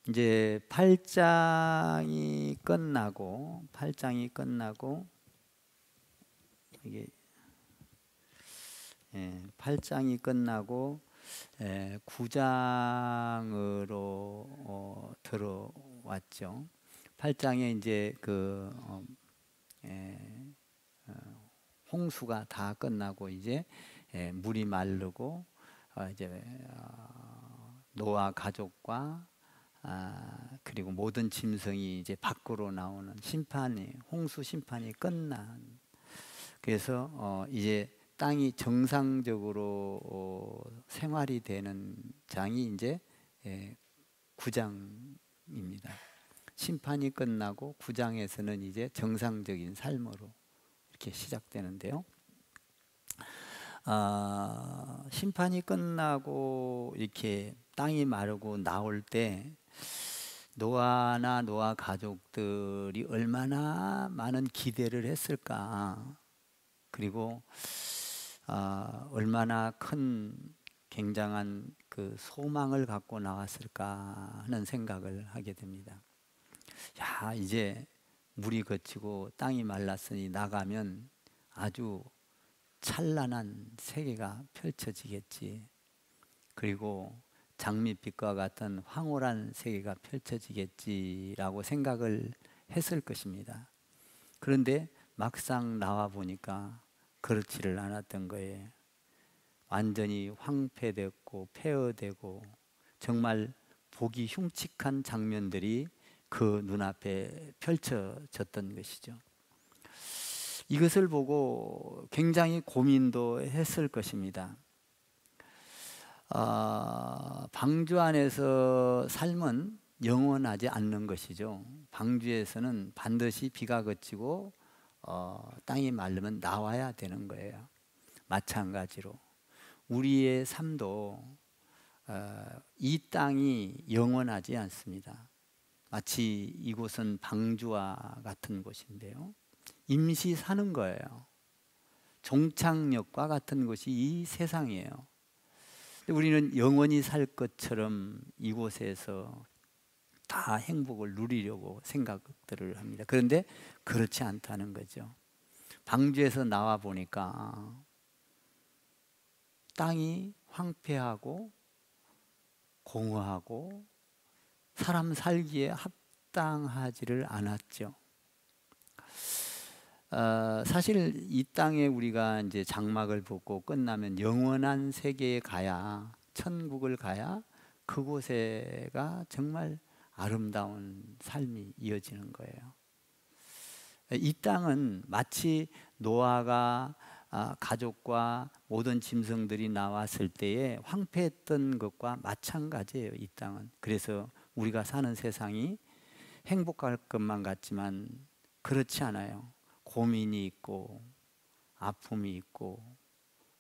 이제 8장이 끝나고 이게 8장이 끝나고 9장으로 들어왔죠. 8장에 이제 홍수가 다 끝나고 이제 물이 마르고 이제 노아 가족과 그리고 모든 짐승이 이제 밖으로 나오는 홍수 심판이 끝난. 그래서 이제 땅이 정상적으로 생활이 되는 장이 이제 9장입니다. 심판이 끝나고 9장에서는 이제 정상적인 삶으로 이렇게 시작되는데요. 심판이 끝나고 이렇게 땅이 마르고 나올 때 노아나 노아 가족들이 얼마나 많은 기대를 했을까, 그리고 얼마나 큰 굉장한 그 소망을 갖고 나왔을까 하는 생각을 하게 됩니다. 야, 이제 물이 그치고 땅이 말랐으니 나가면 아주 찬란한 세계가 펼쳐지겠지. 그리고 장밋빛과 같은 황홀한 세계가 펼쳐지겠지라고 생각을 했을 것입니다. 그런데 막상 나와 보니까 그렇지를 않았던 거예요. 완전히 황폐됐고 폐허되고 정말 보기 흉측한 장면들이 그 눈앞에 펼쳐졌던 것이죠. 이것을 보고 굉장히 고민도 했을 것입니다. 방주 안에서 삶은 영원하지 않는 것이죠. 방주에서는 반드시 비가 그치고 땅이 마르면 나와야 되는 거예요. 마찬가지로 우리의 삶도 이 땅이 영원하지 않습니다. 마치 이곳은 방주와 같은 곳인데요, 임시 사는 거예요. 종착역과 같은 곳이 이 세상이에요. 우리는 영원히 살 것처럼 이곳에서 다 행복을 누리려고 생각들을 합니다. 그런데 그렇지 않다는 거죠. 방주에서 나와 보니까 땅이 황폐하고 공허하고 사람 살기에 합당하지를 않았죠. 사실 이 땅에 우리가 이제 장막을 벗고 끝나면 영원한 세계에 가야, 천국을 가야 그곳에가 정말 아름다운 삶이 이어지는 거예요. 이 땅은 마치 노아가 가족과 모든 짐승들이 나왔을 때에 황폐했던 것과 마찬가지예요. 이 땅은. 그래서 우리가 사는 세상이 행복할 것만 같지만 그렇지 않아요. 고민이 있고 아픔이 있고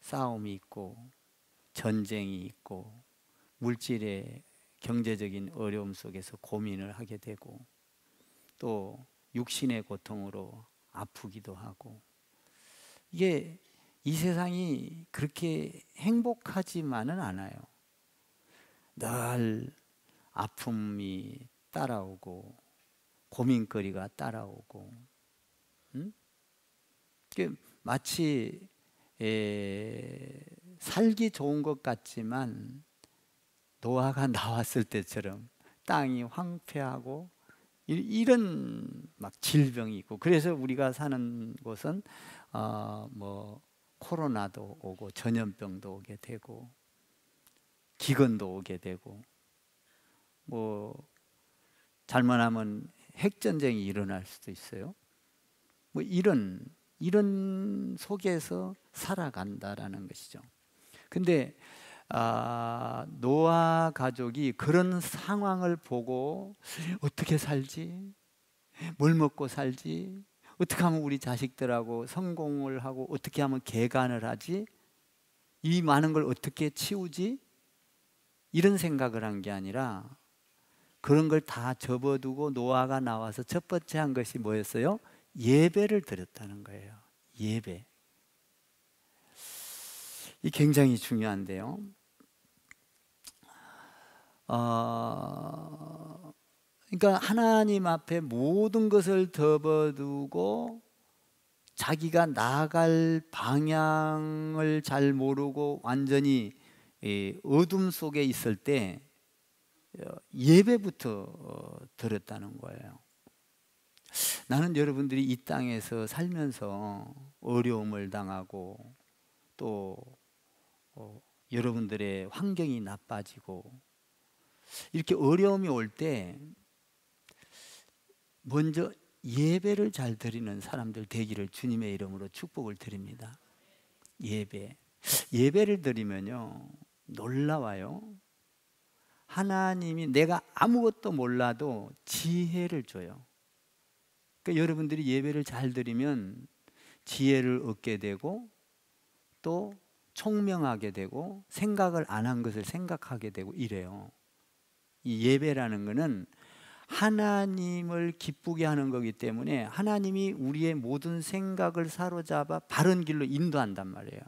싸움이 있고 전쟁이 있고 물질의 경제적인 어려움 속에서 고민을 하게 되고 또 육신의 고통으로 아프기도 하고, 이게 이 세상이 그렇게 행복하지만은 않아요. 늘 아픔이 따라오고 고민거리가 따라오고, 마치 살기 좋은 것 같지만 노아가 나왔을 때처럼 땅이 황폐하고 이런 막 질병이 있고, 그래서 우리가 사는 곳은 코로나도 오고 전염병도 오게 되고 기근도 오게 되고 잘못하면 핵전쟁이 일어날 수도 있어요. 이런 속에서 살아간다라는 것이죠. 근데 노아 가족이 그런 상황을 보고 어떻게 살지? 뭘 먹고 살지? 어떻게 하면 우리 자식들하고 성공을 하고 어떻게 하면 개간을 하지? 이 많은 걸 어떻게 치우지? 이런 생각을 한 게 아니라 그런 걸 다 접어두고 노아가 나와서 첫 번째 한 것이 뭐였어요? 예배를 드렸다는 거예요. 예배. 이 굉장히 중요한데요. 그러니까 하나님 앞에 모든 것을 접어두고 자기가 나아갈 방향을 잘 모르고 완전히 어둠 속에 있을 때 예배부터 드렸다는 거예요. 나는 여러분들이 이 땅에서 살면서 어려움을 당하고 또 여러분들의 환경이 나빠지고 이렇게 어려움이 올 때 먼저 예배를 잘 드리는 사람들 되기를 주님의 이름으로 축복을 드립니다. 예배를 드리면요 놀라워요. 하나님이 내가 아무것도 몰라도 지혜를 줘요. 그러니까 여러분들이 예배를 잘 드리면 지혜를 얻게 되고 또 총명하게 되고 생각을 안 한 것을 생각하게 되고 이래요. 이 예배라는 것은 하나님을 기쁘게 하는 거기 때문에 하나님이 우리의 모든 생각을 사로잡아 바른 길로 인도한단 말이에요.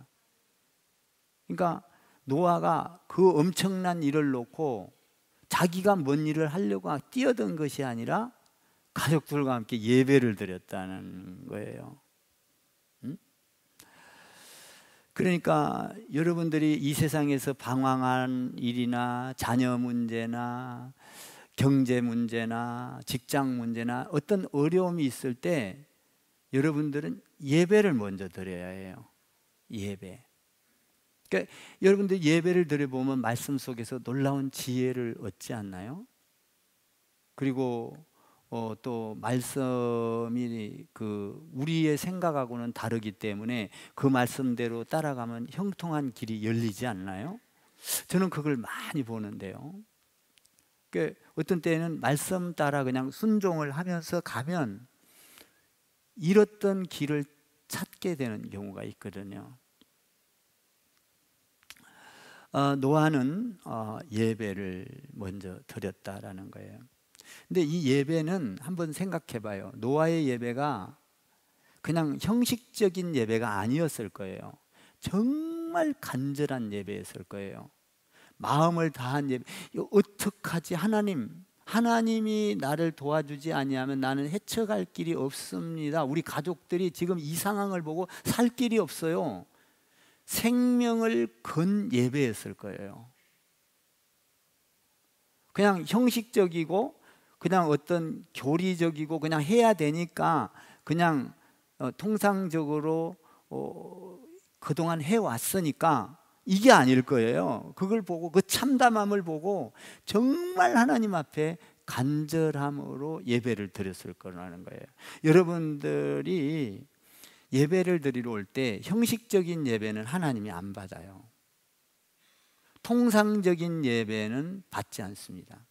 그러니까 노아가 그 엄청난 일을 놓고 자기가 뭔 일을 하려고 뛰어든 것이 아니라 가족들과 함께 예배를 드렸다는 거예요. 그러니까 여러분들이 이 세상에서 방황한 일이나 자녀 문제나 경제 문제나 직장 문제나 어떤 어려움이 있을 때 여러분들은 예배를 먼저 드려야 해요. 예배. 그러니까 여러분들 예배를 드려보면 말씀 속에서 놀라운 지혜를 얻지 않나요? 그리고 또 말씀이 우리의 생각하고는 다르기 때문에 그 말씀대로 따라가면 형통한 길이 열리지 않나요? 저는 그걸 많이 보는데요. 그러니까 어떤 때는 말씀 따라 그냥 순종을 하면서 가면 잃었던 길을 찾게 되는 경우가 있거든요. 노아는 예배를 먼저 드렸다라는 거예요. 근데 이 예배는 한번 생각해 봐요. 노아의 예배가 그냥 형식적인 예배가 아니었을 거예요. 정말 간절한 예배였을 거예요. 마음을 다한 예배. 어떡하지? 하나님이 나를 도와주지 아니하면 나는 헤쳐갈 길이 없습니다. 우리 가족들이 지금 이 상황을 보고 살 길이 없어요. 생명을 건 예배였을 거예요. 그냥 형식적이고 그냥 어떤 교리적이고 그냥 해야 되니까 그냥 통상적으로 그동안 해왔으니까 이게 아닐 거예요. 그걸 보고 그 참담함을 보고 정말 하나님 앞에 간절함으로 예배를 드렸을 거라는 거예요. 여러분들이 예배를 드리러 올 때 형식적인 예배는 하나님이 안 받아요. 통상적인 예배는 받지 않습니다.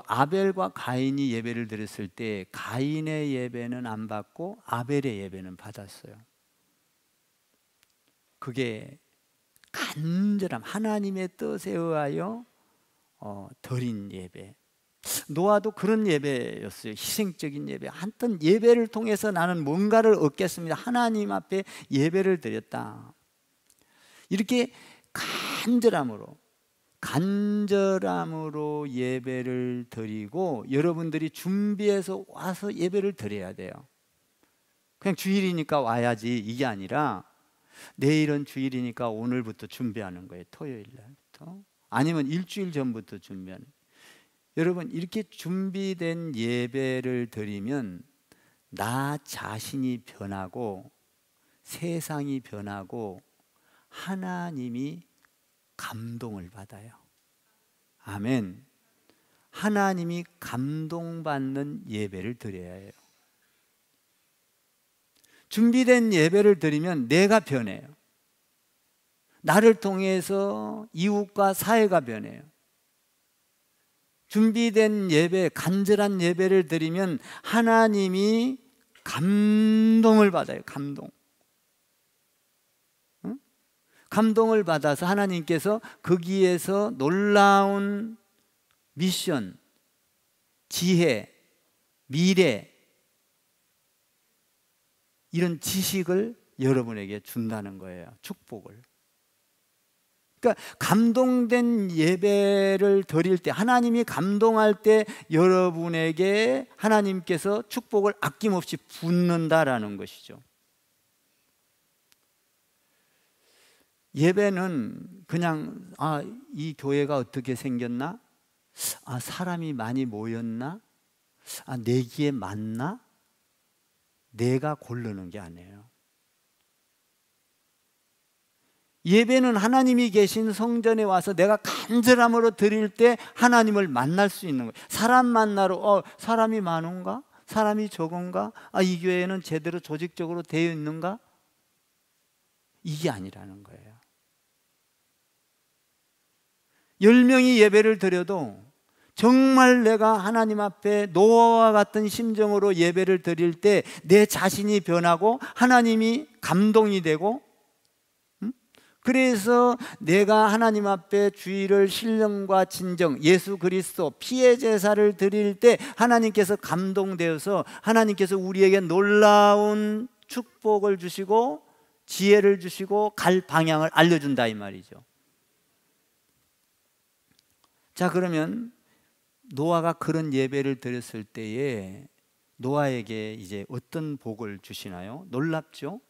아벨과 가인이 예배를 드렸을 때 가인의 예배는 안 받고 아벨의 예배는 받았어요. 그게 간절함, 하나님의 뜻에 의하여 드린 예배. 노아도 그런 예배였어요. 희생적인 예배. 한떤 예배를 통해서 나는 뭔가를 얻겠습니다. 하나님 앞에 예배를 드렸다. 이렇게 간절함으로 예배를 드리고 여러분들이 준비해서 와서 예배를 드려야 돼요. 그냥 주일이니까 와야지 이게 아니라 내일은 주일이니까 오늘부터 준비하는 거예요. 토요일 날부터. 아니면 일주일 전부터 준비하는 거예요. 여러분 이렇게 준비된 예배를 드리면 나 자신이 변하고 세상이 변하고 하나님이 감동을 받아요. 아멘. 하나님이 감동받는 예배를 드려야 해요. 준비된 예배를 드리면 내가 변해요. 나를 통해서 이웃과 사회가 변해요. 준비된 예배, 간절한 예배를 드리면 하나님이 감동을 받아요. 감동을 받아서 하나님께서 거기에서 놀라운 미션, 지혜, 미래 이런 지식을 여러분에게 준다는 거예요. 축복을. 그러니까 감동된 예배를 드릴 때, 하나님이 감동할 때 여러분에게 하나님께서 축복을 아낌없이 붓는다라는 것이죠. 예배는 그냥 이 교회가 어떻게 생겼나? 사람이 많이 모였나? 내기에 맞나? 내가 고르는 게 아니에요. 예배는 하나님이 계신 성전에 와서 내가 간절함으로 드릴 때 하나님을 만날 수 있는 거예요. 사람 만나러 사람이 많은가? 사람이 적은가? 이 교회는 제대로 조직적으로 되어 있는가? 이게 아니라는 거예요. 10명이 예배를 드려도 정말 내가 하나님 앞에 노아와 같은 심정으로 예배를 드릴 때 내 자신이 변하고 하나님이 감동이 되고, 그래서 내가 하나님 앞에 주의를 신령과 진정, 예수 그리스도 피의 제사를 드릴 때 하나님께서 감동되어서 하나님께서 우리에게 놀라운 축복을 주시고 지혜를 주시고 갈 방향을 알려준다 이 말이죠. 자, 그러면 노아가 그런 예배를 드렸을 때에 노아에게 이제 어떤 복을 주시나요? 놀랍죠?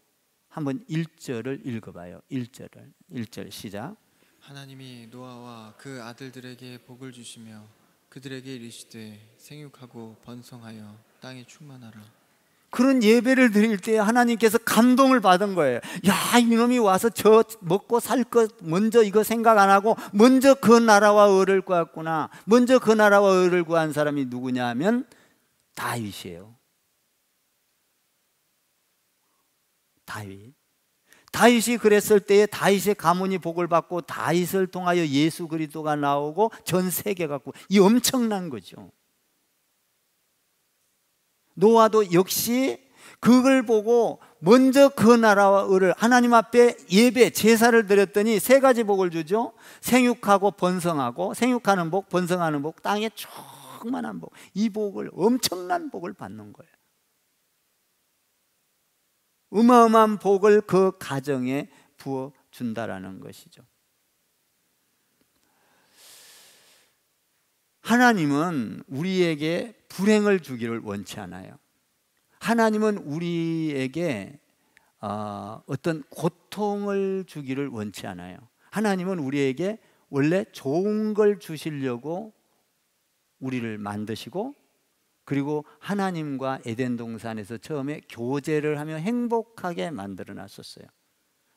한번 1절을 읽어봐요. 1절 시작. 하나님이 노아와 그 아들들에게 복을 주시며 그들에게 이르시되 생육하고 번성하여 땅에 충만하라. 그런 예배를 드릴 때 하나님께서 감동을 받은 거예요. 야, 이놈이 와서 저 먹고 살 것 먼저 이거 생각 안 하고 먼저 그 나라와 의를 구했구나. 먼저 그 나라와 의를 구한 사람이 누구냐 하면 다윗이에요. 다윗이 그랬을 때에 다윗의 가문이 복을 받고 다윗을 통하여 예수 그리스도가 나오고 전 세계가 이 엄청난 거죠. 노아도 역시 그걸 보고 먼저 그 나라와 의를 하나님 앞에 예배 제사를 드렸더니 세 가지 복을 주죠. 생육하고 번성하고, 생육하는 복, 번성하는 복, 땅에 충만한 복. 이 복을, 엄청난 복을 받는 거예요. 어마어마한 복을 그 가정에 부어준다라는 것이죠. 하나님은 우리에게 불행을 주기를 원치 않아요. 하나님은 우리에게 어떤 고통을 주기를 원치 않아요. 하나님은 우리에게 원래 좋은 걸 주시려고 우리를 만드시고, 그리고 하나님과 에덴 동산에서 처음에 교제를 하며 행복하게 만들어 놨었어요.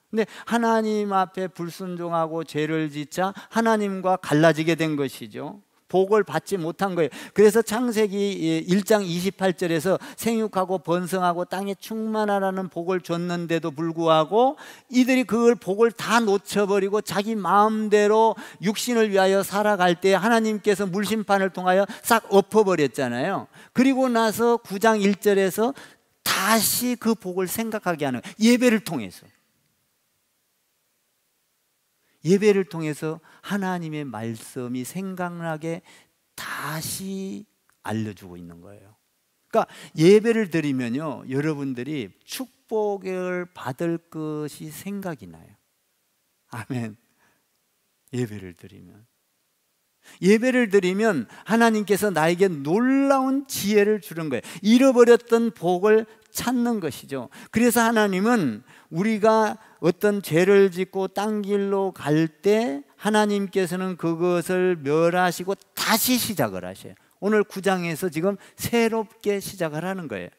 근데 하나님 앞에 불순종하고 죄를 짓자 하나님과 갈라지게 된 것이죠. 복을 받지 못한 거예요. 그래서 창세기 1장 28절에서 생육하고 번성하고 땅에 충만하라는 복을 줬는데도 불구하고 이들이 그걸 복을 다 놓쳐버리고 자기 마음대로 육신을 위하여 살아갈 때 하나님께서 물심판을 통하여 싹 엎어버렸잖아요. 그리고 나서 9장 1절에서 다시 그 복을 생각하게 하는, 예배를 통해서 하나님의 말씀이 생각나게 다시 알려주고 있는 거예요. 그러니까 예배를 드리면요, 여러분들이 축복을 받을 것이 생각이 나요. 아멘. 예배를 드리면 하나님께서 나에게 놀라운 지혜를 주는 거예요. 잃어버렸던 복을 찾는 것이죠. 그래서 하나님은 우리가 어떤 죄를 짓고 딴 길로 갈 때 하나님께서는 그것을 멸하시고 다시 시작을 하셔요. 오늘 9장에서 지금 새롭게 시작을 하는 거예요.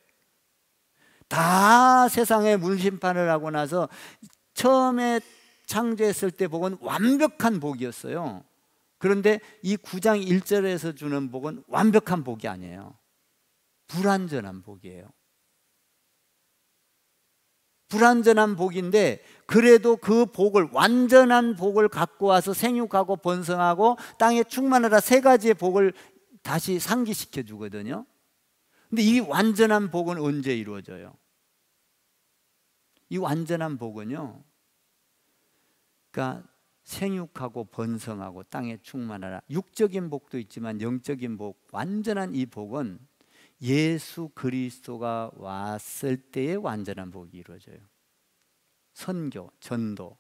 다 세상에 물심판을 하고 나서 처음에 창조했을 때 복은 완벽한 복이었어요. 그런데 이 9장 1절에서 주는 복은 완벽한 복이 아니에요. 불완전한 복이에요. 불완전한 복인데 그래도 그 복을, 완전한 복을 갖고 와서 생육하고 번성하고 땅에 충만하라, 세 가지의 복을 다시 상기시켜 주거든요. 근데 이 완전한 복은 언제 이루어져요? 이 완전한 복은요, 그러니까 생육하고 번성하고 땅에 충만하라, 육적인 복도 있지만 영적인 복, 완전한 이 복은 예수 그리스도가 왔을 때의 완전한 복이 이루어져요. 선교, 전도.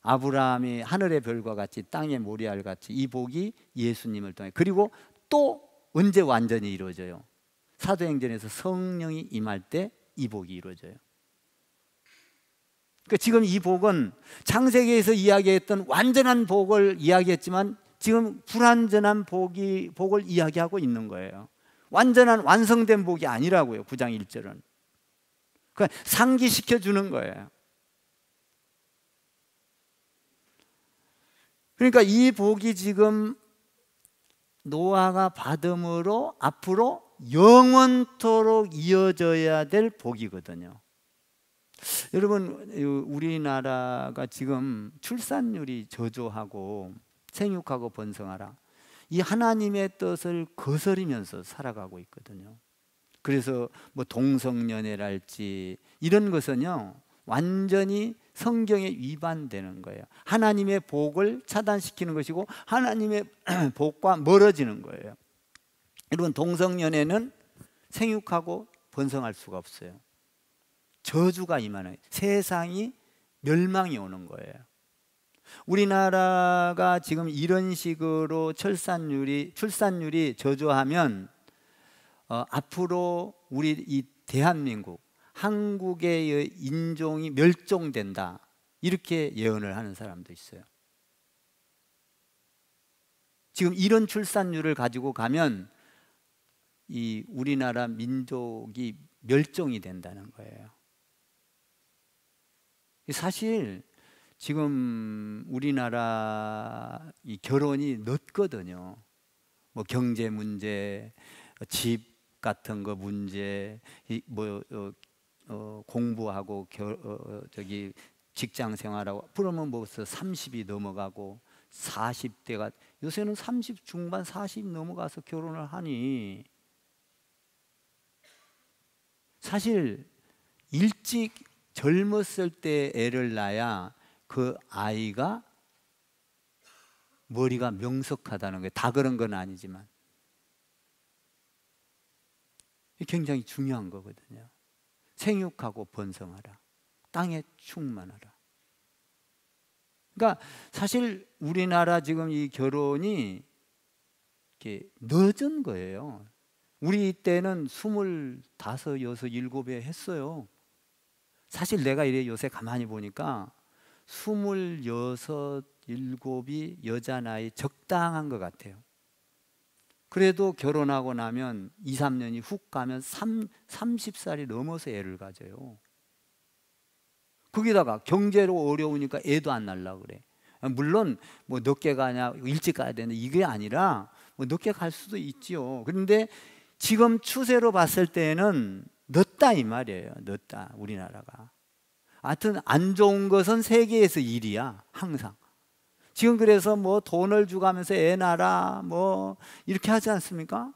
아브라함이 하늘의 별과 같이 땅의 모래알 같이 이 복이 예수님을 통해, 그리고 또 언제 완전히 이루어져요? 사도행전에서 성령이 임할 때 이 복이 이루어져요. 그러니까 지금 이 복은 창세기에서 이야기했던 완전한 복을 이야기했지만 지금 불완전한 복을 이야기하고 있는 거예요. 완전한 완성된 복이 아니라고요. 9장 1절은. 그러니까 상기시켜 주는 거예요. 그러니까 이 복이 지금 노아가 받음으로 앞으로 영원토록 이어져야 될 복이거든요. 여러분, 우리나라가 지금 출산율이 저조하고 생육하고 번성하라, 이 하나님의 뜻을 거스리면서 살아가고 있거든요. 그래서 뭐 동성연애랄지 이런 것은요 완전히 성경에 위반되는 거예요. 하나님의 복을 차단시키는 것이고 하나님의 복과 멀어지는 거예요. 여러분, 동성연애는 생육하고 번성할 수가 없어요. 저주가 임하는, 세상이 멸망이 오는 거예요. 우리나라가 지금 이런 식으로 출산율이 저조하면 앞으로 우리 이 대한민국, 한국의 인종이 멸종된다, 이렇게 예언을 하는 사람도 있어요. 지금 이런 출산율을 가지고 가면 이 우리나라 민족이 멸종이 된다는 거예요. 사실 지금 우리나라 이 결혼이 늦거든요. 뭐 경제 문제, 집 같은 거 문제, 공부하고 직장 생활하고 그러면 벌써 30이 넘어가고 40대가, 요새는 30 중반 40 넘어가서 결혼을 하니, 사실 일찍 젊었을 때 애를 낳아야 그 아이가 머리가 명석하다는 거예요. 다 그런 건 아니지만 굉장히 중요한 거거든요. 생육하고 번성하라, 땅에 충만하라. 그러니까 사실 우리나라 지금 이 결혼이 이렇게 늦은 거예요. 우리 때는 25, 6, 7에 했어요. 사실 내가 이래 요새 가만히 보니까 26, 7이 여자 나이 적당한 것 같아요. 그래도 결혼하고 나면 2, 3년이 훅 가면 30살이 넘어서 애를 가져요. 거기다가 경제로 어려우니까 애도 안 낳으려고 그래. 물론 뭐 늦게 가냐 일찍 가야 되는데 이게 아니라 뭐 늦게 갈 수도 있지요. 그런데 지금 추세로 봤을 때는 늦다 이 말이에요. 늦다, 우리나라가. 하여튼 안 좋은 것은 세계에서 1위야 항상. 지금 그래서 뭐 돈을 주가면서 애 낳아라 뭐 이렇게 하지 않습니까?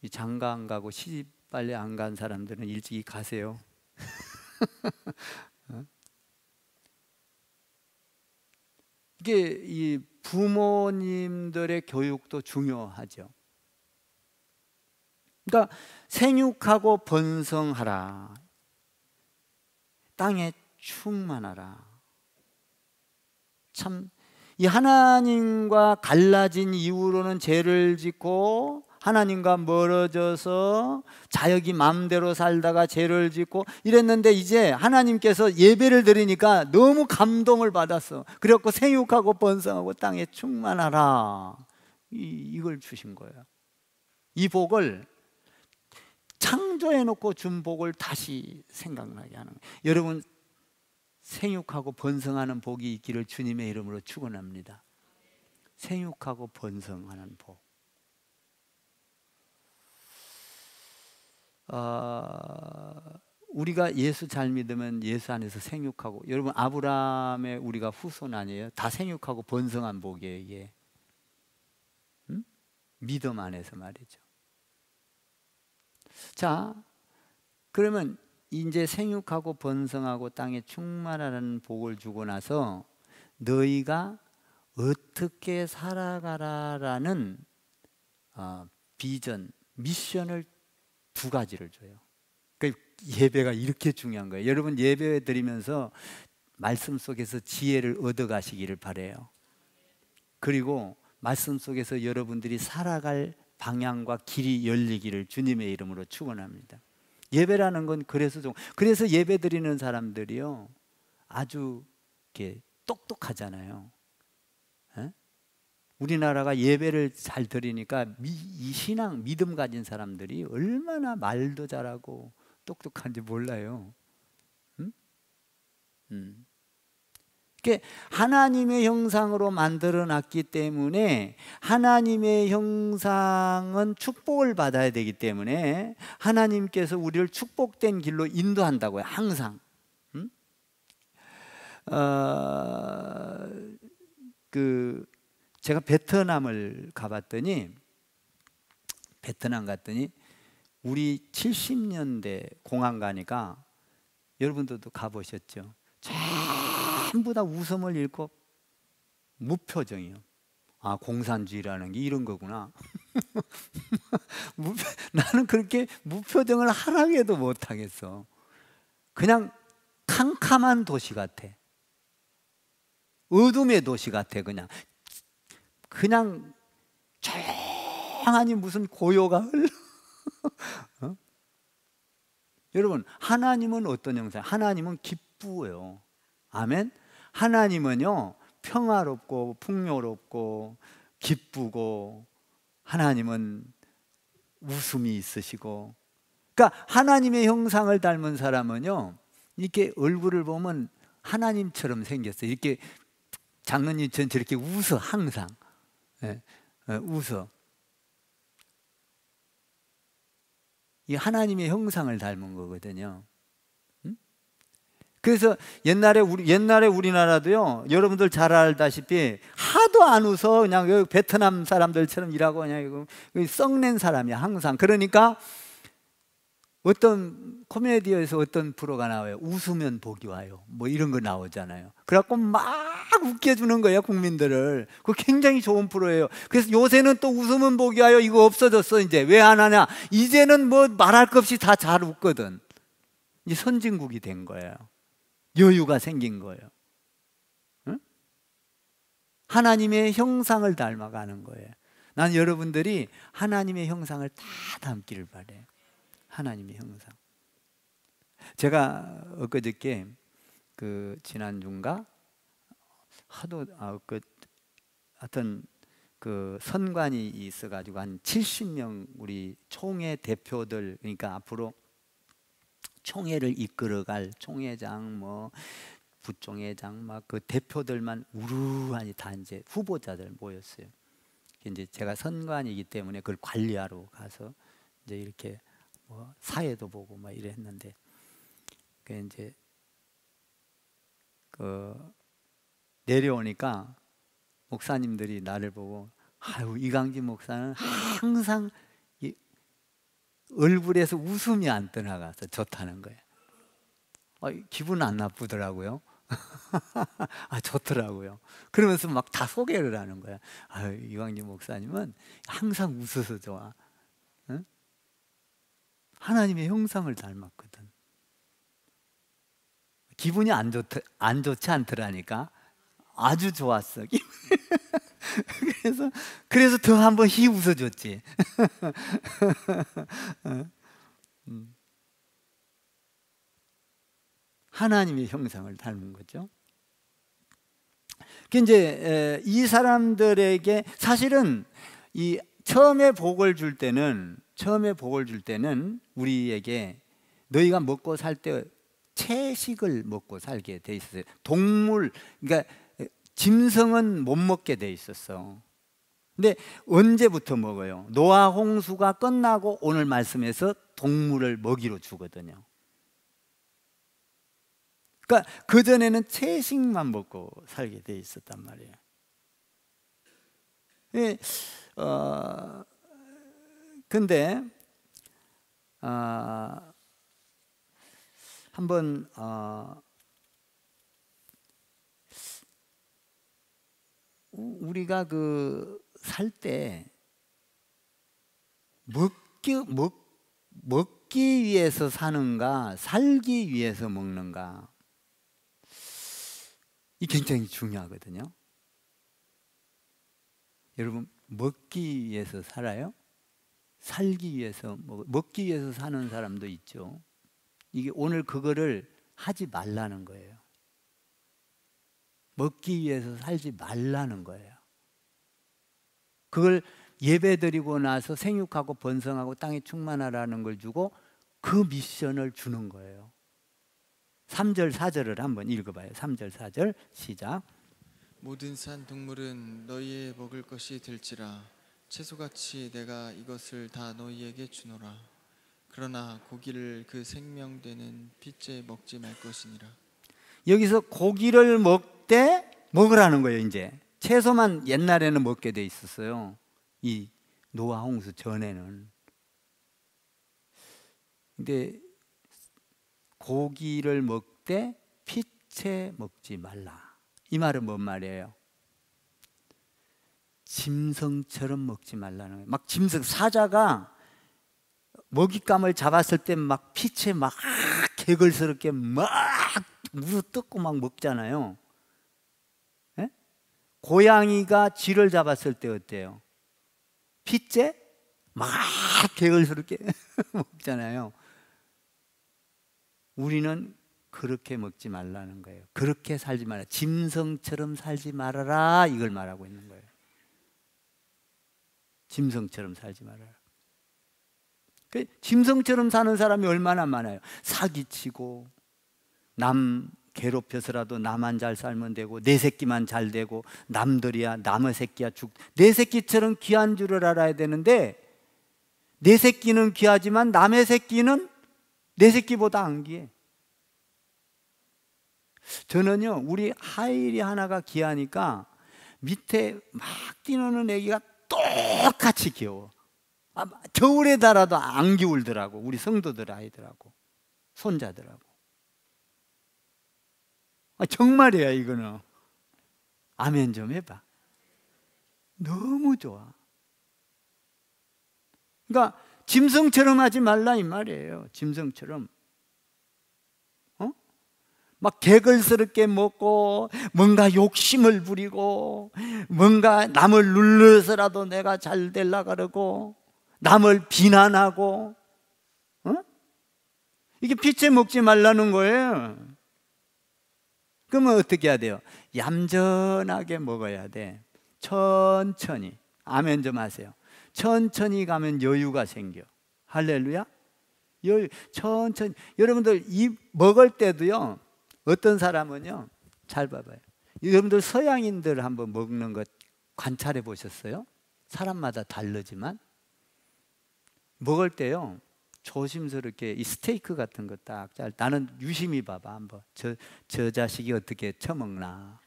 이 장가 안 가고 시집 빨리 안 간 사람들은 일찍이 가세요. 이게 이 부모님들의 교육도 중요하죠. 그러니까 생육하고 번성하라, 땅에 충만하라. 참, 이 하나님과 갈라진 이후로는 죄를 짓고 하나님과 멀어져서 자역이 마음대로 살다가 죄를 짓고 이랬는데, 이제 하나님께서 예배를 드리니까 너무 감동을 받았어. 그래갖고 생육하고 번성하고 땅에 충만하라, 이걸 주신 거예요. 이 복을 창조해놓고 준 복을 다시 생각나게 하는 거예요. 여러분, 생육하고 번성하는 복이 있기를 주님의 이름으로 축원합니다. 생육하고 번성하는 복. 우리가 예수 잘 믿으면 예수 안에서 생육하고, 여러분 아브라함의 우리가 후손 아니에요? 다 생육하고 번성한 복이에요 이게. 믿음 안에서 말이죠. 자, 그러면 이제 생육하고 번성하고 땅에 충만하라는 복을 주고 나서 너희가 어떻게 살아가라라는 비전, 미션을 2가지를 줘요. 예배가 이렇게 중요한 거예요. 여러분 예배 드리면서 말씀 속에서 지혜를 얻어 가시기를 바라요. 그리고 말씀 속에서 여러분들이 살아갈 방향과 길이 열리기를 주님의 이름으로 축원합니다. 예배라는 건 그래서 예배 드리는 사람들이요 아주 이렇게 똑똑하잖아요. 에? 우리나라가 예배를 잘 드리니까 이 신앙 믿음 가진 사람들이 얼마나 말도 잘하고 똑똑한지 몰라요. 그게 하나님의 형상으로 만들어 놨기 때문에 하나님의 형상은 축복을 받아야 되기 때문에 하나님께서 우리를 축복된 길로 인도한다고요. 항상. 제가 베트남을 가봤더니 베트남 갔더니 우리 70년대 공항 가니까 여러분들도 가보셨죠? 전부 다 웃음을 잃고 무표정이요. 아, 공산주의라는 게 이런 거구나. 나는 그렇게 무표정을 하라고 못하겠어. 그냥 캄캄한 도시 같아. 어둠의 도시 같아. 그냥 조용하니 무슨 고요가 흘러. 어? 여러분, 하나님은 어떤 형상? 하나님은 기쁘요. 아멘. 하나님은요 평화롭고 풍요롭고 기쁘고 하나님은 웃음이 있으시고, 그러니까 하나님의 형상을 닮은 사람은요 이렇게 얼굴을 보면 하나님처럼 생겼어요. 이렇게 장로님처럼 저렇게 웃어 항상. 예, 웃어. 이 하나님의 형상을 닮은 거거든요. 그래서 옛날에 우리나라도요 여러분들 잘 알다시피 하도 안 웃어. 그냥 베트남 사람들처럼 일하고 그냥 썩낸 사람이야 항상. 그러니까 어떤 코미디에서 어떤 프로가 나와요. 웃으면 복이 와요 뭐 이런 거 나오잖아요. 그래갖고 막 웃겨주는 거예요 국민들을. 그거 굉장히 좋은 프로예요. 그래서 요새는 또 웃으면 복이 와요 이거 없어졌어. 이제 왜 안 하냐. 이제는 뭐 말할 것 없이 다 잘 웃거든. 이제 선진국이 된 거예요. 여유가 생긴 거예요. 응? 하나님의 형상을 닮아가는 거예요. 난 여러분들이 하나님의 형상을 다 닮기를 바래요. 하나님의 형상. 제가 엊그저께 지난주인가 하도 하여튼 선관이 있어가지고 한 70명 우리 총회 대표들, 그러니까 앞으로 총회를 이끌어갈 총회장 뭐 부총회장 막 그 대표들만 우루하니 다 이제 후보자들 모였어요. 이제 제가 선관이기 때문에 그걸 관리하러 가서 이제 이렇게 뭐 사회도 보고 막 이랬는데 이제 내려오니까 목사님들이 나를 보고 아유 이강진 목사는 항상 얼굴에서 웃음이 안 떠나가서 좋다는 거예요. 기분 안 나쁘더라고요. 아 좋더라고요. 그러면서 막 다 소개를 하는 거야. 아유 이광진 목사님은 항상 웃어서 좋아. 응? 하나님의 형상을 닮았거든. 기분이 안 좋지 않더라니까. 아주 좋았어. 그래서 더 한번 히 웃어줬지. 하나님의 형상을 닮은 거죠. 이제 이 사람들에게 사실은 이 처음에 복을 줄 때는 우리에게 너희가 먹고 살 때 채식을 먹고 살게 돼 있었어요. 동물, 그러니까 짐승은 못 먹게 돼 있었어. 근데 언제부터 먹어요? 노아 홍수가 끝나고 오늘 말씀에서 동물을 먹이로 주거든요. 그러니까 그전에는 채식만 먹고 살게 돼 있었단 말이에요. 근데 한번 우리가 살 때 먹기 위해서 사는가, 살기 위해서 먹는가? 이 굉장히 중요하거든요. 여러분, 먹기 위해서 살아요? 살기 위해서, 먹기 위해서 사는 사람도 있죠. 이게 오늘 그거를 하지 말라는 거예요. 먹기 위해서 살지 말라는 거예요. 그걸 예배드리고 나서 생육하고 번성하고 땅에 충만하라는 걸 주고 그 미션을 주는 거예요. 3절 4절을 한번 읽어봐요. 3절 4절 시작. 모든 산 동물은 너희의 먹을 것이 될지라 채소같이 내가 이것을 다 너희에게 주노라. 그러나 고기를 그 생명되는 핏째 먹지 말 것이니라. 여기서 고기를 먹되 먹으라는 거예요. 이제 채소만 옛날에는 먹게 돼 있었어요. 이 노아 홍수 전에는. 근데 고기를 먹되 핏째 먹지 말라. 이 말은 뭔 말이에요? 짐승처럼 먹지 말라는 거예요. 막 짐승, 사자가 먹잇감을 잡았을 때 막 핏째 막 개걸스럽게 막 물어뜯고 막 먹잖아요. 예? 고양이가 쥐를 잡았을 때 어때요? 핏째 막 개걸스럽게 먹잖아요. 우리는 그렇게 먹지 말라는 거예요. 그렇게 살지 말라. 짐승처럼 살지 말아라. 이걸 말하고 있는 거예요. 짐승처럼 살지 말아라. 짐승처럼 사는 사람이 얼마나 많아요. 사기치고 남 괴롭혀서라도 나만 잘 살면 되고 내 새끼만 잘 되고 남들이야 남의 새끼야 내 새끼처럼 귀한 줄을 알아야 되는데 내 새끼는 귀하지만 남의 새끼는 내 새끼보다 안 귀해. 저는요 우리 하일이 하나가 귀하니까 밑에 막 뛰노는 애기가 똑같이 귀여워. 겨울에 달아도 안 기울더라고. 우리 성도들 아이들하고 손자들하고. 정말이야 이거는. 아멘 좀 해봐. 너무 좋아. 그러니까 짐승처럼 하지 말라 이 말이에요. 짐승처럼. 막 개걸스럽게 먹고 뭔가 욕심을 부리고 뭔가 남을 눌러서라도 내가 잘 되려고 그러고 남을 비난하고 이게 핏째 먹지 말라는 거예요. 그러면 어떻게 해야 돼요? 얌전하게 먹어야 돼. 천천히. 아멘 좀 하세요. 천천히 가면 여유가 생겨. 할렐루야. 여유. 천천히. 여러분들 이 먹을 때도요 어떤 사람은요 잘 봐봐요. 여러분들 서양인들 한번 먹는 것 관찰해 보셨어요? 사람마다 다르지만 먹을 때요 조심스럽게 이 스테이크 같은 거 딱 잘. 나는 유심히 봐봐 한번. 저 자식이 어떻게 처먹나.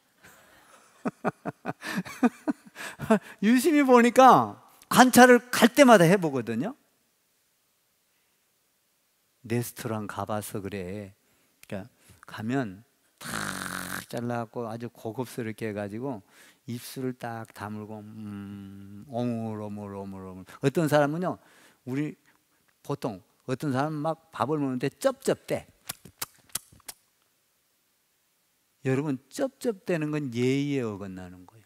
유심히 보니까 관찰을 갈 때마다 해보거든요. 레스토랑 가봐서 그래. 그러니까 가면 탁 잘라갖고 아주 고급스럽게 해가지고 입술을 딱 다물고 오물오물. 어떤 사람은요 우리 보통 어떤 사람은 막 밥을 먹는데 쩝쩝대. 여러분 쩝쩝대는 건 예의에 어긋나는 거예요.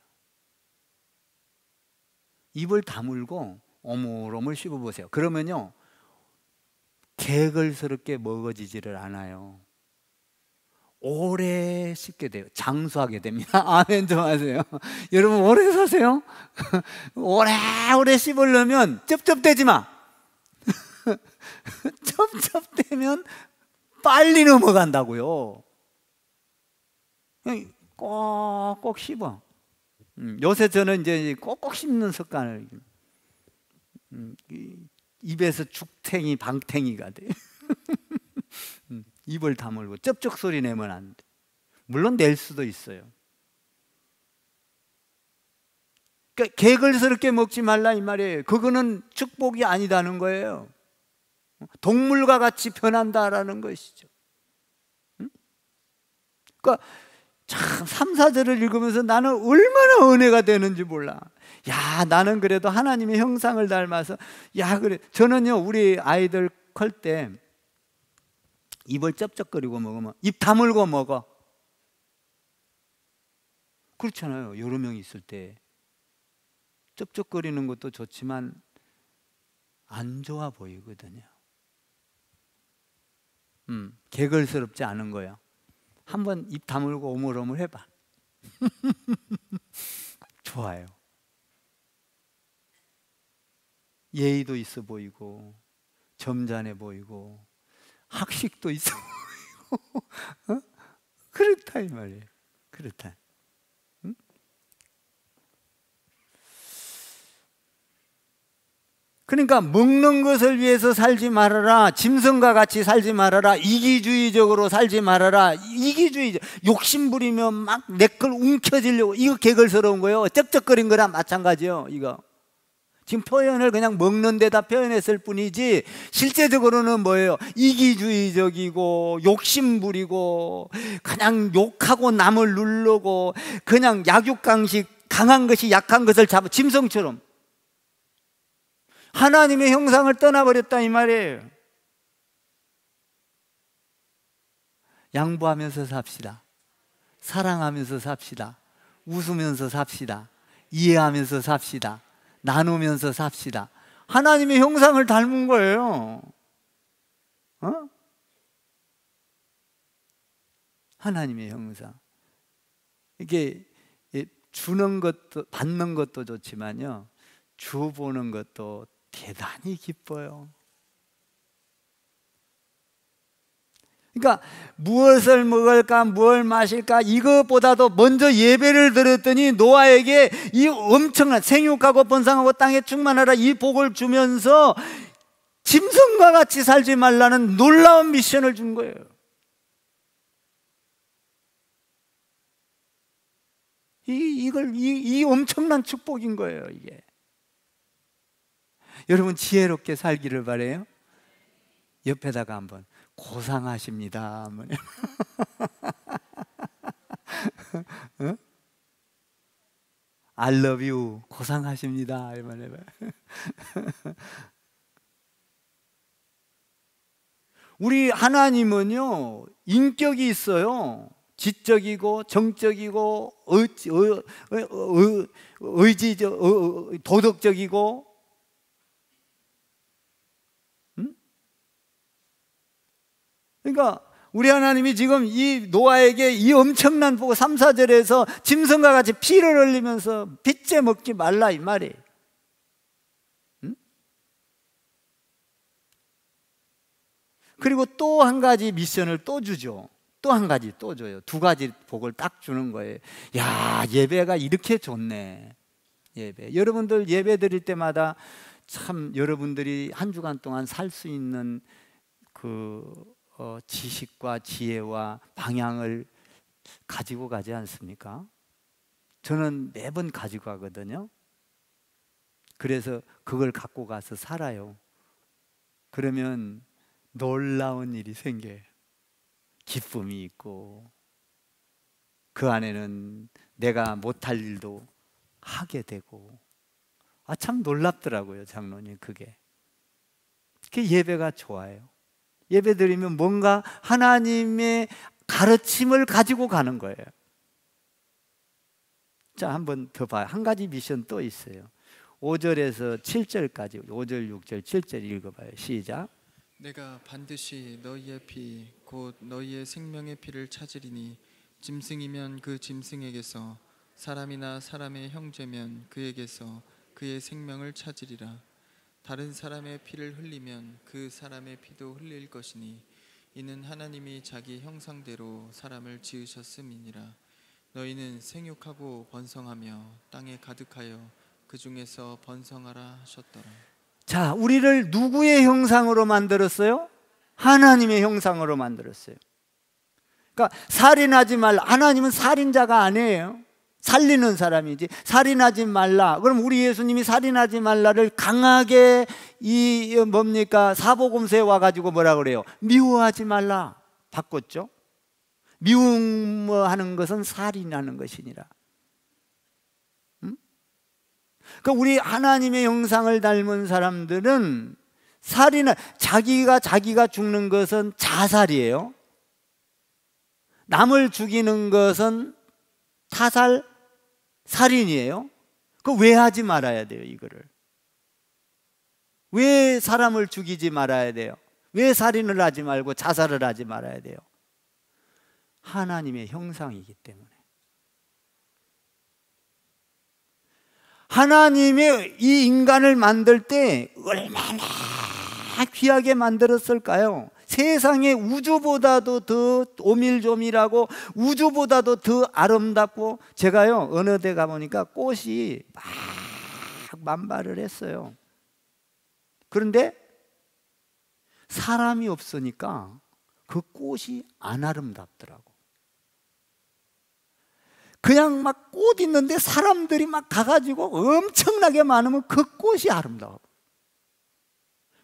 입을 다물고 오물오물 씹어보세요. 그러면요 개걸스럽게 먹어지지를 않아요. 오래 씹게 돼요. 장수하게 됩니다. 아멘 좀 하세요. 여러분 오래 사세요. 오래 씹으려면 쩝쩝대지 마. 쩝쩝대면 빨리 넘어간다고요. 꼭꼭 씹어. 요새 저는 이제 꼭꼭 씹는 습관을 입에서 죽탱이 방탱이가 돼. 입을 다물고 쩝쩝 소리 내면 안 돼. 물론 낼 수도 있어요. 그러니까 개걸스럽게 먹지 말라 이 말이에요. 그거는 축복이 아니다는 거예요. 동물과 같이 변한다라는 것이죠. 그러니까 참 3, 4절을 읽으면서 나는 얼마나 은혜가 되는지 몰라. 야 나는 그래도 하나님의 형상을 닮아서 야 그래. 저는요 우리 아이들 약속할 때 입을 쩝쩝거리고 먹으면 입 다물고 먹어. 그렇잖아요. 여러 명 있을 때 쩝쩝거리는 것도 좋지만 안 좋아 보이거든요. 개걸스럽지 않은 거예요. 한번 입 다물고 오물오물 해봐. 좋아요. 예의도 있어 보이고 점잖해 보이고 학식도 있어 보이고 그렇다 이 말이에요. 그렇다. 그러니까 먹는 것을 위해서 살지 말아라. 짐승과 같이 살지 말아라. 이기주의적으로 살지 말아라. 이기주의적, 욕심 부리면 막 내 걸 움켜쥐려고. 이거 개걸스러운 거예요. 쩍쩍거린 거랑 마찬가지요. 이거 지금 표현을 그냥 먹는 데다 표현했을 뿐이지 실제적으로는 뭐예요? 이기주의적이고 욕심 부리고 그냥 욕하고 남을 누르고 그냥 약육강식, 강한 것이 약한 것을 잡아 짐승처럼 하나님의 형상을 떠나버렸다 이 말이에요. 양보하면서 삽시다. 사랑하면서 삽시다. 웃으면서 삽시다. 이해하면서 삽시다. 나누면서 삽시다. 하나님의 형상을 닮은 거예요. 하나님의 형상. 이게 주는 것도 받는 것도 좋지만요, 주 보는 것도 대단히 기뻐요. 그러니까 무엇을 먹을까, 무엇을 마실까, 이것보다도 먼저 예배를 드렸더니 노아에게 이 엄청난 생육하고 번성하고 땅에 충만하라 이 복을 주면서 짐승과 같이 살지 말라는 놀라운 미션을 준 거예요. 이 엄청난 축복인 거예요, 이게. 여러분 지혜롭게 살기를 바래요. 옆에다가 한번 고상하십니다. 어? I love you. 고상하십니다. 이만 해봐. 우리 하나님은요, 인격이 있어요. 지적이고 정적이고 의지적, 도덕적이고. 그러니까 우리 하나님이 지금 이 노아에게 이 엄청난 복 3, 4절에서 짐승과 같이 피를 흘리면서 빚제 먹지 말라 이 말이에요. 그리고 또 한 가지 미션을 또 주죠. 또 한 가지 또 줘요. 두 가지 복을 딱 주는 거예요. 야, 예배가 이렇게 좋네. 예배. 여러분들 예배 드릴 때마다 참 여러분들이 한 주간 동안 살 수 있는 지식과 지혜와 방향을 가지고 가지 않습니까? 저는 매번 가지고 가거든요. 그래서 그걸 갖고 가서 살아요. 그러면 놀라운 일이 생겨요. 기쁨이 있고 그 안에는 내가 못할 일도 하게 되고, 참 놀랍더라고요, 장로님. 그게 예배가 좋아요. 예배 드리면 뭔가 하나님의 가르침을 가지고 가는 거예요. 자, 한번 더 봐요. 한 가지 미션 또 있어요. 5절에서 7절까지 5절, 6절, 7절 읽어봐요. 시작. 내가 반드시 너희의 피 곧 너희의 생명의 피를 찾으리니 짐승이면 그 짐승에게서, 사람이나 사람의 형제면 그에게서 그의 생명을 찾으리라. 다른 사람의 피를 흘리면 그 사람의 피도 흘릴 것이니 이는 하나님이 자기 형상대로 사람을 지으셨음이니라. 너희는 생육하고 번성하며 땅에 가득하여 그 중에서 번성하라 하셨더라. 자, 우리를 누구의 형상으로 만들었어요? 하나님의 형상으로 만들었어요. 그러니까 살인하지 말라. 하나님은 살인자가 아니에요. 살리는 사람이지. 살인하지 말라. 그럼 우리 예수님이 살인하지 말라를 강하게 사복음서에 와가지고 뭐라 그래요? 미워하지 말라 바꿨죠. 미움하는 것은 살인하는 것이니라. 그러니까 우리 하나님의 형상을 닮은 사람들은 살인은 자기가 죽는 것은 자살이에요. 남을 죽이는 것은 타살, 살인이에요. 그거 왜 하지 말아야 돼요, 이거를? 왜 사람을 죽이지 말아야 돼요? 왜 살인을 하지 말고 자살을 하지 말아야 돼요? 하나님의 형상이기 때문에. 하나님이 이 인간을 만들 때 얼마나 귀하게 만들었을까요? 세상에 우주보다도 더 오밀조밀하고 우주보다도 더 아름답고, 제가요 어느 데 가보니까 꽃이 막 만발을 했어요. 그런데 사람이 없으니까 그 꽃이 안 아름답더라고. 그냥 막 꽃 있는데 사람들이 막 가가지고 엄청나게 많으면 그 꽃이 아름다워.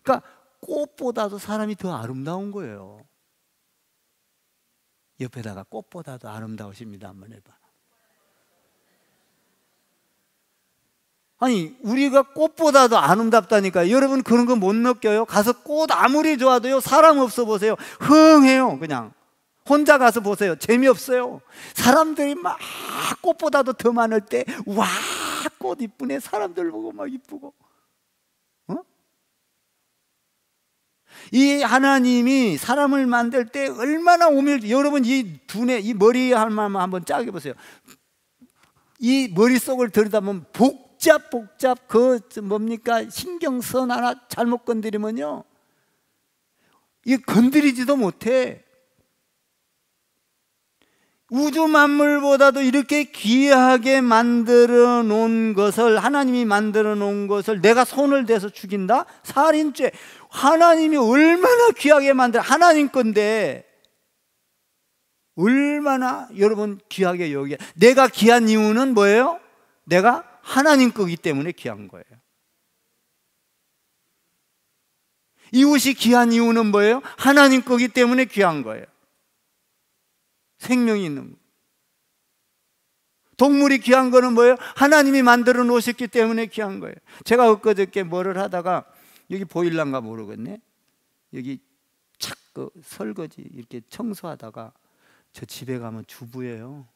그러니까 꽃보다도 사람이 더 아름다운 거예요. 옆에다가 꽃보다도 아름다우십니다 한번 해봐. 아니, 우리가 꽃보다도 아름답다니까. 여러분 그런 거 못 느껴요? 가서 꽃 아무리 좋아도요, 사람 없어 보세요, 흥해요. 그냥 혼자 가서 보세요, 재미없어요. 사람들이 막 꽃보다도 더 많을 때, 와, 꽃 이쁘네, 사람들 보고 막 이쁘고. 이 하나님이 사람을 만들 때 얼마나 여러분 이 두뇌, 이 머리 하나만 한번 짜게 보세요. 이 머릿속을 들여다보면 복잡 그 뭡니까, 신경선 하나 잘못 건드리면요, 이 건드리지도 못해. 우주 만물보다도 이렇게 귀하게 만들어 놓은 것을, 하나님이 만들어 놓은 것을 내가 손을 대서 죽인다? 살인죄. 하나님이 얼마나 귀하게 만들어, 하나님 건데 얼마나 여러분 귀하게 여기에. 내가 귀한 이유는 뭐예요? 내가 하나님 거기 때문에 귀한 거예요. 이웃이 귀한 이유는 뭐예요? 하나님 거기 때문에 귀한 거예요. 생명이 있는 거. 동물이 귀한 거는 뭐예요? 하나님이 만들어 놓으셨기 때문에 귀한 거예요. 제가 엊그저께 뭐를 하다가, 여기 보일란가 모르겠네, 여기 착 그 설거지 이렇게 청소하다가, 저 집에 가면 주부예요.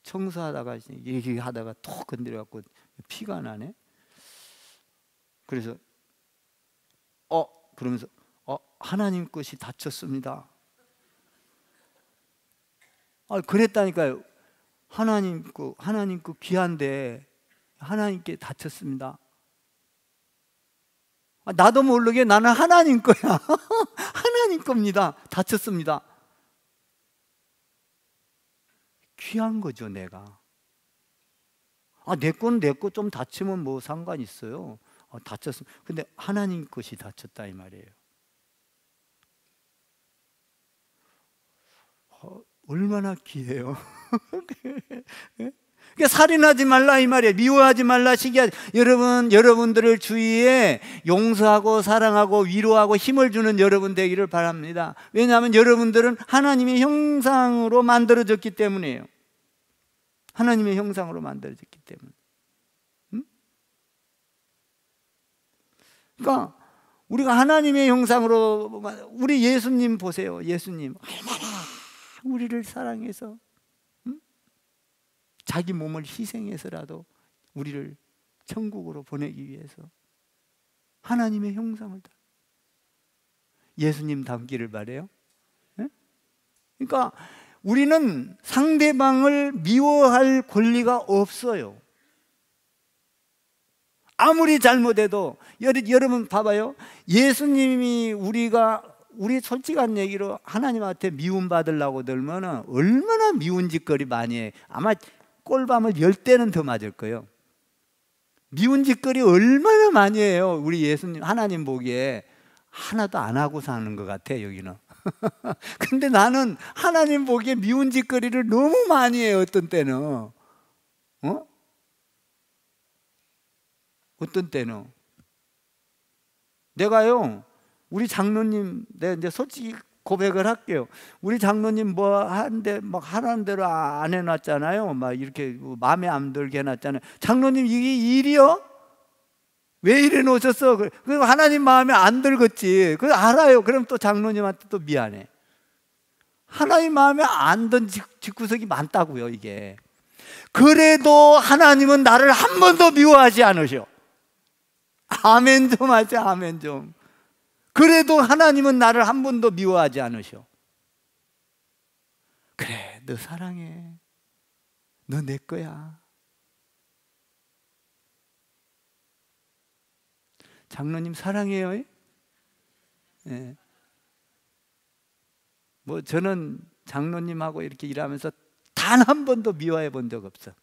청소하다가 이렇게 하다가 톡 건드려갖고 피가 나네. 그래서 그러면서 하나님 것이 다쳤습니다. 그랬다니까요. 하나님 거 귀한데 하나님께 다쳤습니다. 나도 모르게 나는 하나님 거야. 하나님 겁니다. 다쳤습니다. 귀한 거죠, 내가. 내 건 내 거 좀 다치면 뭐 상관 있어요. 다쳤습니다. 근데 하나님 것이 다쳤다 이 말이에요. 얼마나 귀해요. 그러니까 살인하지 말라 이 말이에요. 미워하지 말라, 시기하지. 여러분들을 주위에 용서하고 사랑하고 위로하고 힘을 주는 여러분 되기를 바랍니다. 왜냐하면 여러분들은 하나님의 형상으로 만들어졌기 때문이에요. 하나님의 형상으로 만들어졌기 때문에. 그러니까 우리가 하나님의 형상으로, 우리 예수님 보세요. 예수님 얼마나 우리를 사랑해서 자기 몸을 희생해서라도 우리를 천국으로 보내기 위해서 하나님의 형상을 다 예수님 닮기를 바래요. 그러니까 우리는 상대방을 미워할 권리가 없어요. 아무리 잘못해도. 여러분 봐봐요. 예수님이 우리 솔직한 얘기로 하나님한테 미움받으려고 들면 얼마나 미운 짓거리 많이 해. 아마 꼴밤을 10대는 더 맞을 거예요. 미운 짓거리 얼마나 많이 해요. 우리 예수님, 하나님 보기에 하나도 안 하고 사는 것 같아 여기는. 근데 나는 하나님 보기에 미운 짓거리를 너무 많이 해요. 어떤 때는. 어떤 때는 내가요, 우리 장로님, 내가 이제 솔직히 고백을 할게요. 우리 장로님 뭐 하는데 막 하라는 대로 안 해놨잖아요. 막 이렇게 마음에 안 들게 해놨잖아요. 장로님 이게 일이요? 왜 이래 놓으셨어? 그 하나님 마음에 안 들겠지. 그 알아요. 그럼 또 장로님한테 또 미안해. 하나님 마음에 안 든 집구석이 많다고요, 이게. 그래도 하나님은 나를 한 번도 미워하지 않으셔. 아멘 좀 하자, 아멘 좀. 그래도 하나님은 나를 한 번도 미워하지 않으셔. 그래, 너 사랑해. 너 내 거야. 장로님 사랑해요. 네. 뭐 저는 장로님하고 이렇게 일하면서 단 한 번도 미워해 본 적 없어.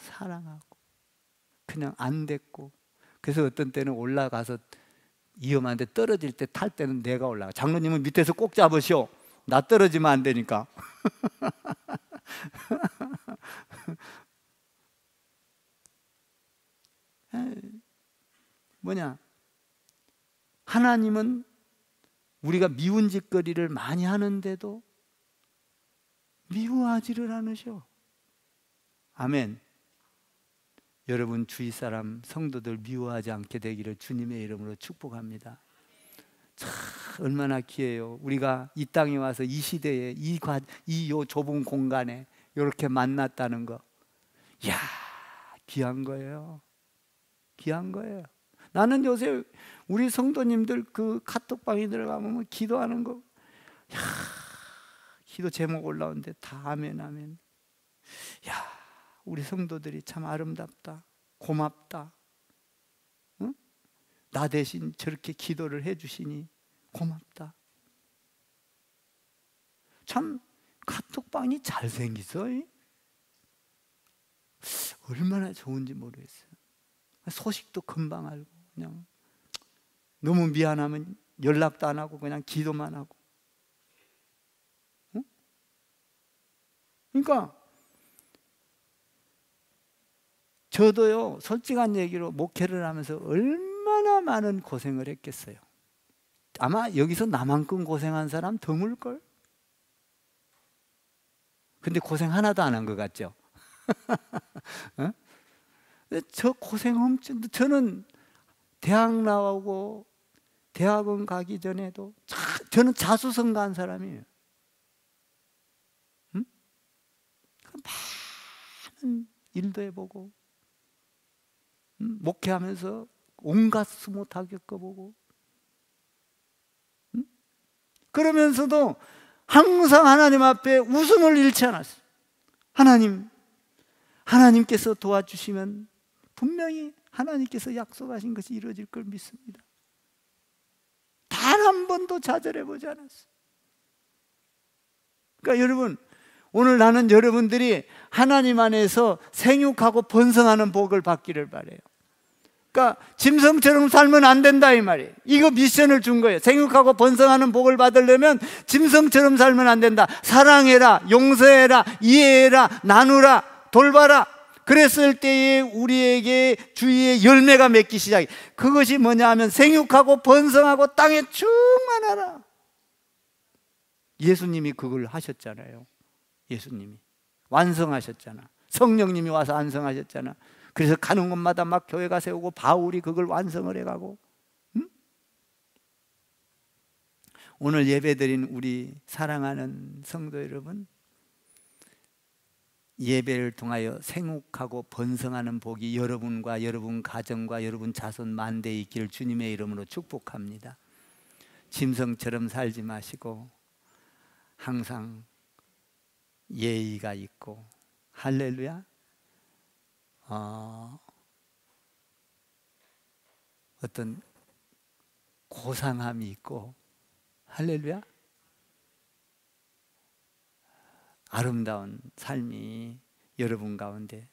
사랑하고 그냥 안 됐고. 그래서 어떤 때는 올라가서 위험한데 떨어질 때 탈 때는 내가 올라가. 장로님은 밑에서 꼭 잡으시오. 나 떨어지면 안 되니까. 뭐냐? 하나님은 우리가 미운 짓거리를 많이 하는데도 미워하지를 않으셔. 아멘. 여러분 주위 사람 성도들 미워하지 않게 되기를 주님의 이름으로 축복합니다. 참 얼마나 귀해요. 우리가 이 땅에 와서 이 시대에 이 좁은 공간에 이렇게 만났다는 거. 이야, 귀한 거예요. 귀한 거예요. 나는 요새 우리 성도님들 그 카톡방에 들어가면 기도하는 거, 야, 기도 제목 올라오는데 다 아멘 아멘. 야, 우리 성도들이 참 아름답다. 고맙다. 응? 나 대신 저렇게 기도를 해주시니 고맙다. 참 카톡방이 잘생기서 얼마나 좋은지 모르겠어요. 소식도 금방 알고 그냥 너무 미안하면 연락도 안 하고 그냥 기도만 하고. 응? 그러니까 저도요, 솔직한 얘기로 목회를 하면서 얼마나 많은 고생을 했겠어요. 아마 여기서 나만큼 고생한 사람 드물걸? 근데 고생 하나도 안 한 것 같죠? 어? 저 고생 엄청, 저는 대학 나오고 대학원 가기 전에도 저는 자수성가한 사람이에요. 응? 많은 일도 해보고, 목회하면서 온갖 수모 다 겪어보고, 그러면서도 항상 하나님 앞에 웃음을 잃지 않았어요. 하나님께서 도와주시면 분명히 하나님께서 약속하신 것이 이루어질 걸 믿습니다. 단 한 번도 좌절해보지 않았어요. 그러니까 여러분, 오늘 나는 여러분들이 하나님 안에서 생육하고 번성하는 복을 받기를 바라요. 그러니까 짐승처럼 살면 안 된다 이 말이에요. 이거 미션을 준 거예요. 생육하고 번성하는 복을 받으려면 짐승처럼 살면 안 된다. 사랑해라, 용서해라, 이해해라, 나누라, 돌봐라. 그랬을 때에 우리에게 주위에 열매가 맺기 시작해. 그것이 뭐냐 하면 생육하고 번성하고 땅에 충만하라. 예수님이 그걸 하셨잖아요. 예수님이 완성하셨잖아. 성령님이 와서 완성하셨잖아. 그래서 가는 곳마다 막 교회가 세우고 바울이 그걸 완성을 해가고. 오늘 예배드린 우리 사랑하는 성도 여러분, 예배를 통하여 생육하고 번성하는 복이 여러분과 여러분 가정과 여러분 자손 만대에 있기를 주님의 이름으로 축복합니다. 짐승처럼 살지 마시고 항상 예의가 있고, 할렐루야. 어떤 고상함이 있고, 할렐루야. 아름다운 삶이 여러분 가운데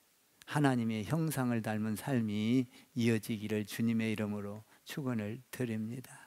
하나님의 형상을 닮은 삶이 이어지기를 주님의 이름으로 축원을 드립니다.